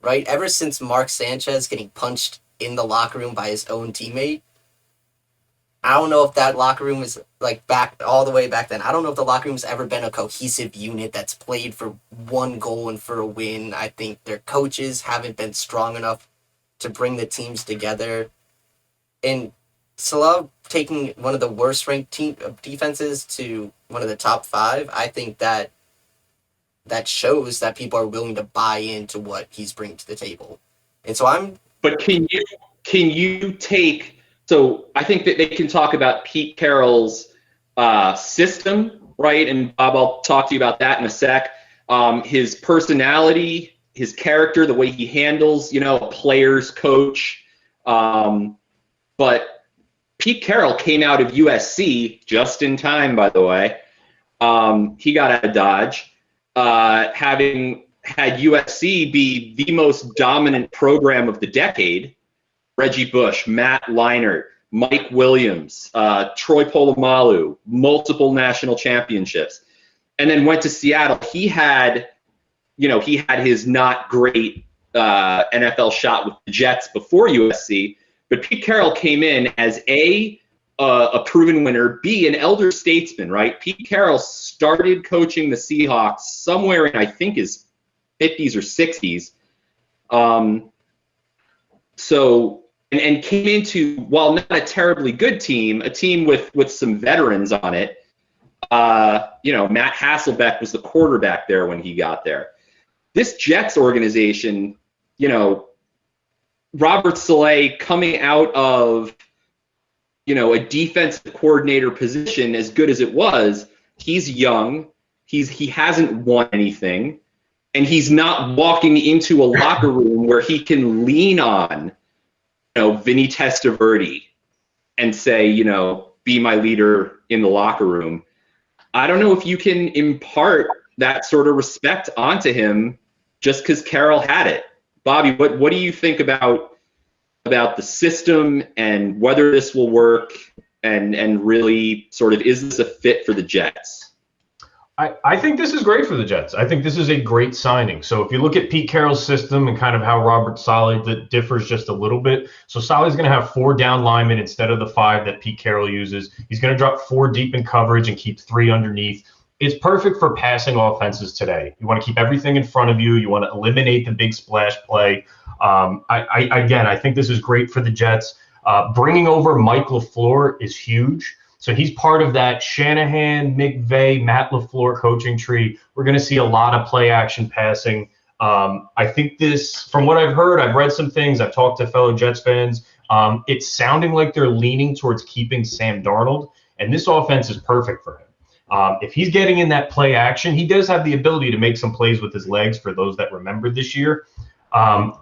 right? Ever since Mark Sanchez getting punched in the locker room by his own teammate, I don't know if that locker room is like back all the way back then. I don't know if the locker room's ever been a cohesive unit that's played for one goal and for a win. I think their coaches haven't been strong enough to bring the teams together. And Salah taking one of the worst ranked defenses to one of the top 5, I think that shows that people are willing to buy into what he's bringing to the table. And so But can you take? So I think that they can talk about Pete Carroll's system, right? And Bob, I'll talk to you about that in a sec. His personality, his character, the way he handles, a player's coach. But Pete Carroll came out of USC just in time, by the way. He got out of Dodge, having had USC be the most dominant program of the decade. Reggie Bush, Matt Leinart, Mike Williams, Troy Polamalu, multiple national championships, and then went to Seattle. He had his not great NFL shot with the Jets before USC, but Pete Carroll came in as a proven winner, B, an elder statesman, right? Pete Carroll started coaching the Seahawks somewhere in, I think, his 50s or 60s. And came into, while not a terribly good team, a team with some veterans on it. Matt Hasselbeck was the quarterback there when he got there. This Jets organization, Robert Saleh coming out of, a defensive coordinator position as good as it was, he's young, he hasn't won anything, and he's not walking into a locker room where he can lean on Vinny Testaverde and say, be my leader in the locker room. I don't know if you can impart that sort of respect onto him just because Carroll had it. Bobby, what do you think about the system and whether this will work and really sort of, is this a fit for the Jets? I think this is great for the Jets. I think this is a great signing. So if you look at Pete Carroll's system and kind of how Robert Saleh, that differs just a little bit. So Saleh's going to have 4 down linemen instead of the 5 that Pete Carroll uses. He's going to drop 4 deep in coverage and keep 3 underneath. It's perfect for passing offenses today. You want to keep everything in front of you. You want to eliminate the big splash play. I think this is great for the Jets. Bringing over Mike LaFleur is huge. So he's part of that Shanahan, McVay, Matt LaFleur coaching tree. We're going to see a lot of play action passing. I think this, from what I've heard, I've read some things, I've talked to fellow Jets fans. It's sounding like they're leaning towards keeping Sam Darnold, and this offense is perfect for him. If he's getting in that play action, he does have the ability to make some plays with his legs for those that remember this year.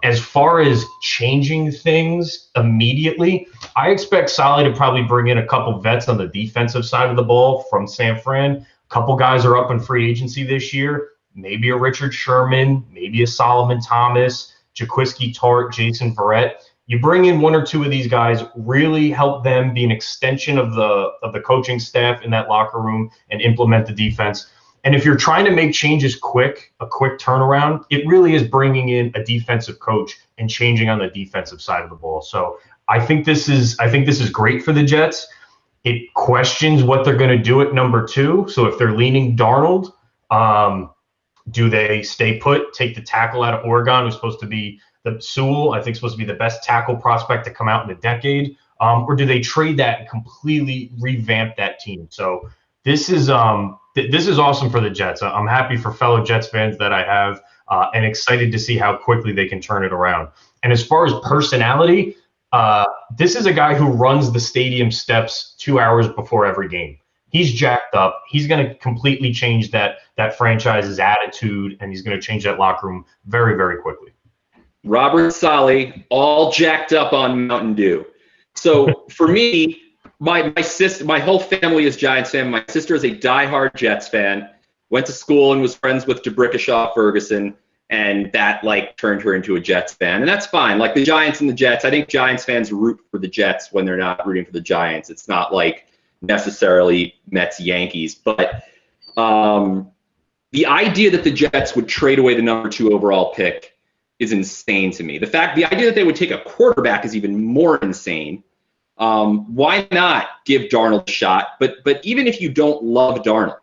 As far as changing things immediately, I expect Saleh to probably bring in a couple vets on the defensive side of the ball from San Fran. A couple guys are up in free agency this year. Maybe a Richard Sherman, maybe a Solomon Thomas, Jaquiski Tartt, Jason Verrett. You bring in 1 or 2 of these guys, really help them be an extension of the coaching staff in that locker room and implement the defense. And if you're trying to make changes quick, a quick turnaround, it really is bringing in a defensive coach and changing on the defensive side of the ball. So I think this is great for the Jets. It questions what they're going to do at number 2. So if they're leaning Darnold, Do they stay put, take the tackle out of Oregon, who's supposed to be the Sewell, I think supposed to be the best tackle prospect to come out in a decade, or do they trade that and completely revamp that team? So this is awesome for the Jets. I'm happy for fellow Jets fans that I have, and excited to see how quickly they can turn it around. And as far as personality, this is a guy who runs the stadium steps 2 hours before every game. He's jacked up. He's going to completely change that franchise's attitude, and he's going to change that locker room very, very quickly. Robert Saleh, all jacked up on Mountain Dew. So for me, my whole family is Giants fan. My sister is a diehard Jets fan. Went to school and was friends with DeBrickashaw Ferguson, and that turned her into a Jets fan, and that's fine. Like the Giants and the Jets, I think Giants fans root for the Jets when they're not rooting for the Giants. It's not like necessarily Mets Yankees, but the idea that the Jets would trade away the number 2 overall pick is insane to me. The idea that they would take a quarterback is even more insane. Why not give Darnold a shot? But even if you don't love Darnold,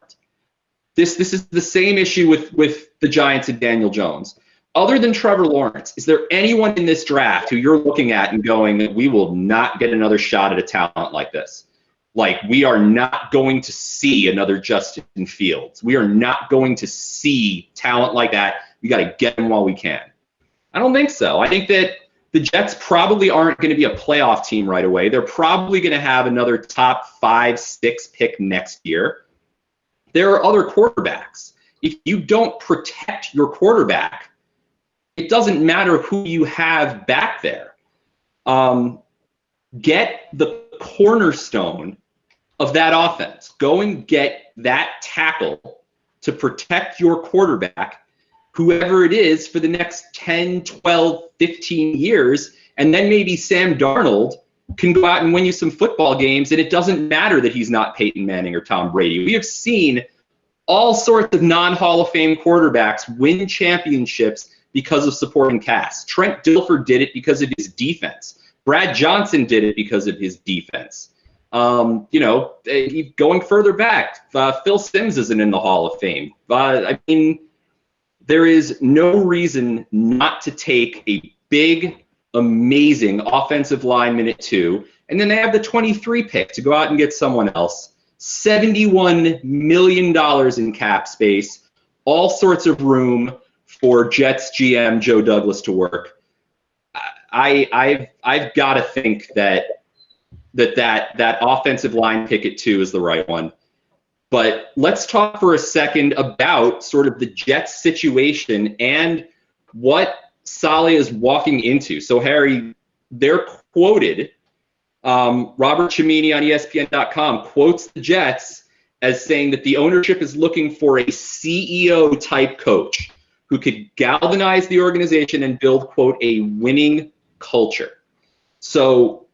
this is the same issue with the Giants and Daniel Jones. Other than Trevor Lawrence, is there anyone in this draft who you're looking at and going, we will not get another shot at a talent like this? Like, we are not going to see another Justin Fields. We are not going to see talent like that. We got to get him while we can. I don't think so. I think that the Jets probably aren't going to be a playoff team right away. They're probably going to have another top 5, 6 pick next year. There are other quarterbacks. If you don't protect your quarterback, it doesn't matter who you have back there. Get the cornerstone of that offense. Go and get that tackle to protect your quarterback, whoever it is, for the next 10, 12, 15 years, and then maybe Sam Darnold can go out and win you some football games, and it doesn't matter that he's not Peyton Manning or Tom Brady. We have seen all sorts of non-Hall of Fame quarterbacks win championships because of supporting cast. Trent Dilfer did it because of his defense. Brad Johnson did it because of his defense. Going further back, Phil Simms isn't in the Hall of Fame. There is no reason not to take a big, amazing offensive lineman at 2, and then they have the 23 pick to go out and get someone else. $71 million in cap space, all sorts of room for Jets GM Joe Douglas to work. I've got to think that offensive line pick at 2 is the right one. But let's talk for a second about sort of the Jets situation and what Saleh is walking into. So, Harry, they're quoted. Robert Cimini on ESPN.com quotes the Jets as saying that the ownership is looking for a CEO-type coach who could galvanize the organization and build, quote, a winning culture. So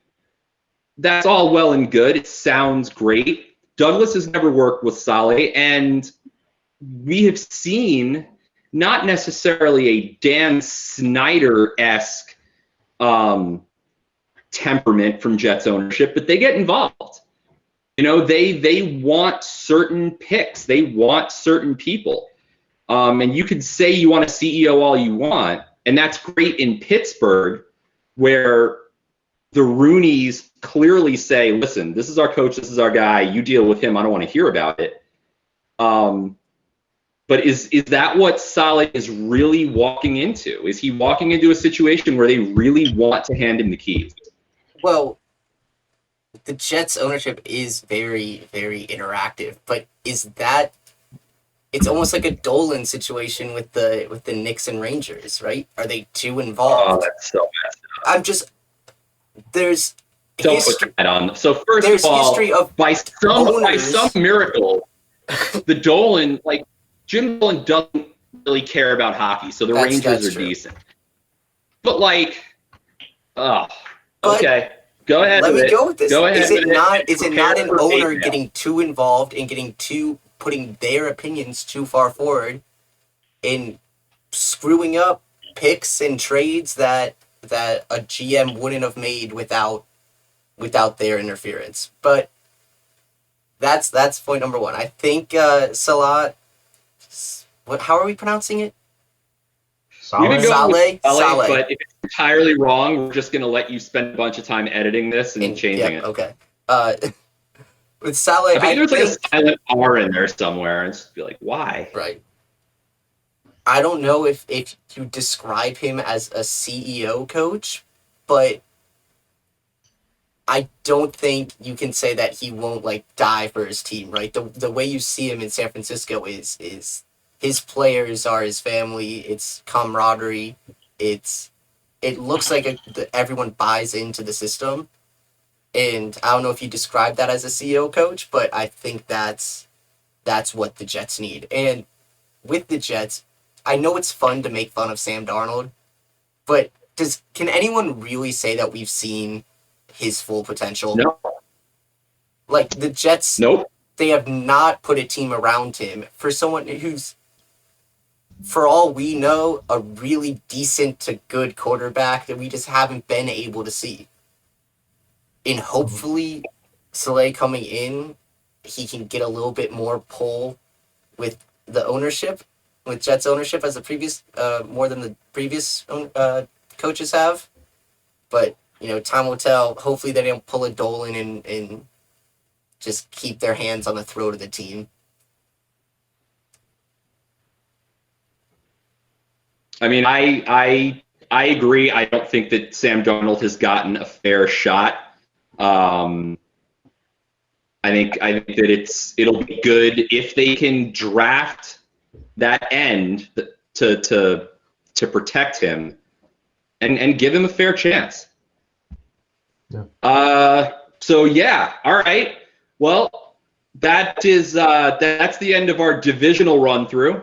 that's all well and good. It sounds great. Douglas has never worked with Saleh, and we have seen not necessarily a Dan Snyder-esque temperament from Jets ownership, but they get involved. They want certain picks. They want certain people. And you could say you want a CEO all you want, and that's great in Pittsburgh, where the Rooneys clearly say, listen, this is our coach, this is our guy, you deal with him, I don't want to hear about it. But is that what Saleh is really walking into? Is he walking into a situation where they really want to hand him the keys? Well, the Jets ownership is very, very interactive, but it's almost like a Dolan situation with the Knicks and Rangers, right? Are they too involved? Oh, that's so messed up. Don't put that on. So first of all, by some miracle, the Dolan, Jim Dolan doesn't really care about hockey, so the Rangers are true. Decent. But okay. Go ahead. Let me go with this. Go ahead. Is it not an owner getting too involved and putting their opinions too far forward in screwing up picks and trades that a GM wouldn't have made without their interference? But that's point number one. I think Saleh How are we pronouncing it? We've been going with Saleh. But if it's entirely wrong, we're just going to let you spend a bunch of time editing this and changing it. Okay. With Saleh, I think there's like a silent R in there somewhere, and just be like, why? Right. I don't know if you describe him as a CEO coach, but I don't think you can say that he won't like die for his team, right? The way you see him in San Francisco is his players are his family. It's camaraderie. It looks like everyone buys into the system, and I don't know if you describe that as a CEO coach, but I think that's what the Jets need. And with the Jets, I know it's fun to make fun of Sam Darnold, but can anyone really say that we've seen his full potential? No. Like the Jets, nope. They have not put a team around him for someone who's, for all we know, a really decent to good quarterback that we just haven't been able to see. And hopefully, Saleh coming in, he can get a little bit more pull with the ownership, with Jets ownership as the previous, more than the previous coaches have. But, time will tell. Hopefully they don't pull a Dolan and just keep their hands on the throat of the team. I mean, I agree. I don't think that Sam Darnold has gotten a fair shot. I think that it'll be good if they can draft that end to protect him and give him a fair chance. Yeah. So yeah, all right. Well, that's the end of our divisional run through.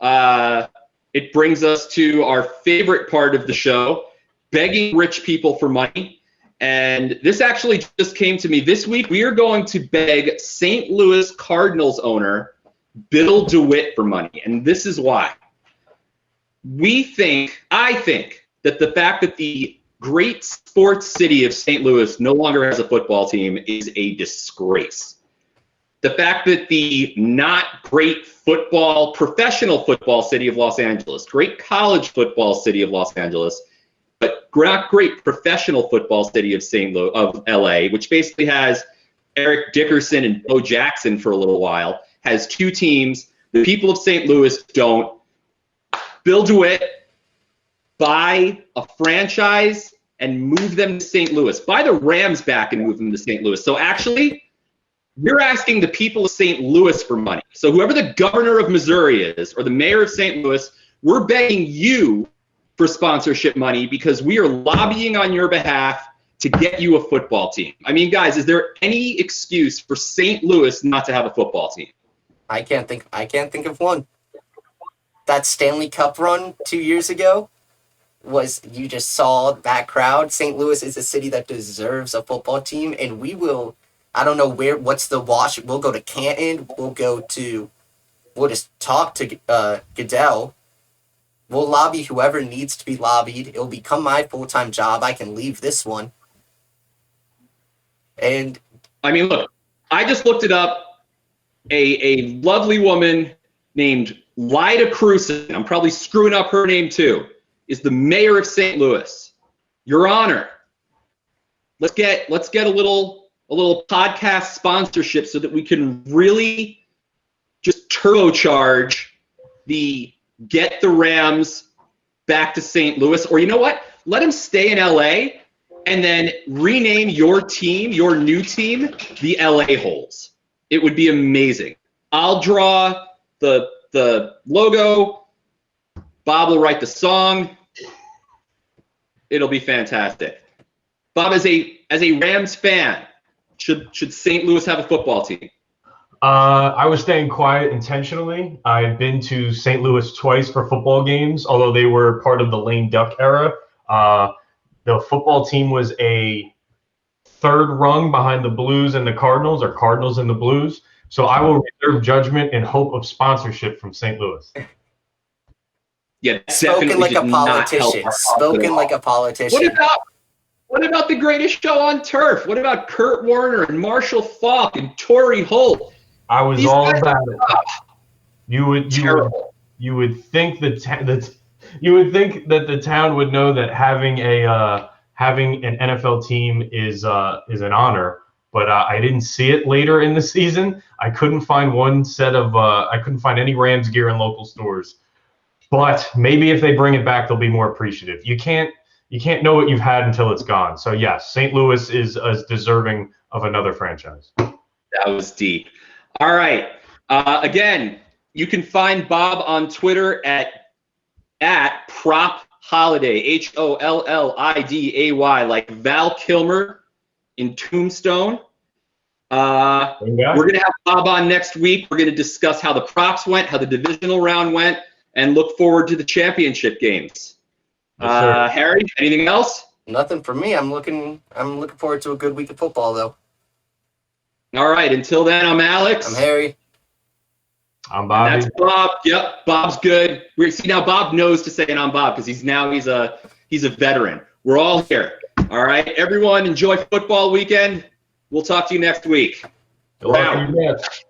It brings us to our favorite part of the show, begging rich people for money. And this actually just came to me. This week, we are going to beg St. Louis Cardinals owner Bill DeWitt for money. And this is why. I think that the fact that the great sports city of St. Louis no longer has a football team is a disgrace. The fact that the not great professional football city of Los Angeles, great college football city of Los Angeles, but not great professional football city of LA, which basically has Eric Dickerson and Bo Jackson for a little while, has two teams. The people of St. Louis don't. Bill DeWitt, buy a franchise and move them to St. Louis. Buy the Rams back and move them to St. Louis. So actually, we're asking the people of St. Louis for money. So whoever the governor of Missouri is or the mayor of St. Louis, we're begging you for sponsorship money because we are lobbying on your behalf to get you a football team. I mean, guys, is there any excuse for St. Louis not to have a football team? I can't think of one. That Stanley Cup run 2 years ago you just saw that crowd. St. Louis is a city that deserves a football team, and we will, I don't know what's the wash. We'll go to Canton. We'll just talk to Goodell. We'll lobby whoever needs to be lobbied. It'll become my full-time job. I can leave this one. And I mean, look, I just looked it up. A lovely woman named Lyda Cruson, I'm probably screwing up her name too, is the mayor of St. Louis. Your Honor, let's get a little podcast sponsorship so that we can really just turbocharge the get the Rams back to St. Louis. Or you know what? Let them stay in LA and then rename your team, your new team, the LA Holes. It would be amazing. I'll draw the logo. Bob will write the song. It'll be fantastic. Bob, as a Rams fan, should St. Louis have a football team? I was staying quiet intentionally. I've been to St. Louis twice for football games, although they were part of the lame duck era. The football team was a third rung behind the Blues and the Cardinals, or Cardinals and the Blues. So I will reserve judgment in hope of sponsorship from St. Louis. Yeah, spoken like a politician. Spoken like a politician. What about the greatest show on turf? What about Kurt Warner and Marshall Faulk and Torrey Holt? I was all about it. You would you would think you would think that the town would know that having an NFL team is an honor, but I didn't see it later in the season. I couldn't find I couldn't find any Rams gear in local stores. But maybe if they bring it back, they'll be more appreciative. You can't know what you've had until it's gone. So yes, St. Louis is as deserving of another franchise. That was deep. All right. Again, you can find Bob on Twitter at Prop Holiday, HOLLIDAY, like Val Kilmer in Tombstone. We're going to have Bob on next week. We're going to discuss how the props went, how the divisional round went, and look forward to the championship games. Yes, Harry, anything else? Nothing for me. I'm looking forward to a good week of football, though. All right. Until then, I'm Alex. I'm Harry. I'm Bobby. And that's Bob. Yep, Bob's good. See, now Bob knows to say it on Bob because he's a veteran. We're all here. All right, everyone, enjoy football weekend. We'll talk to you next week. Good luck in your bets.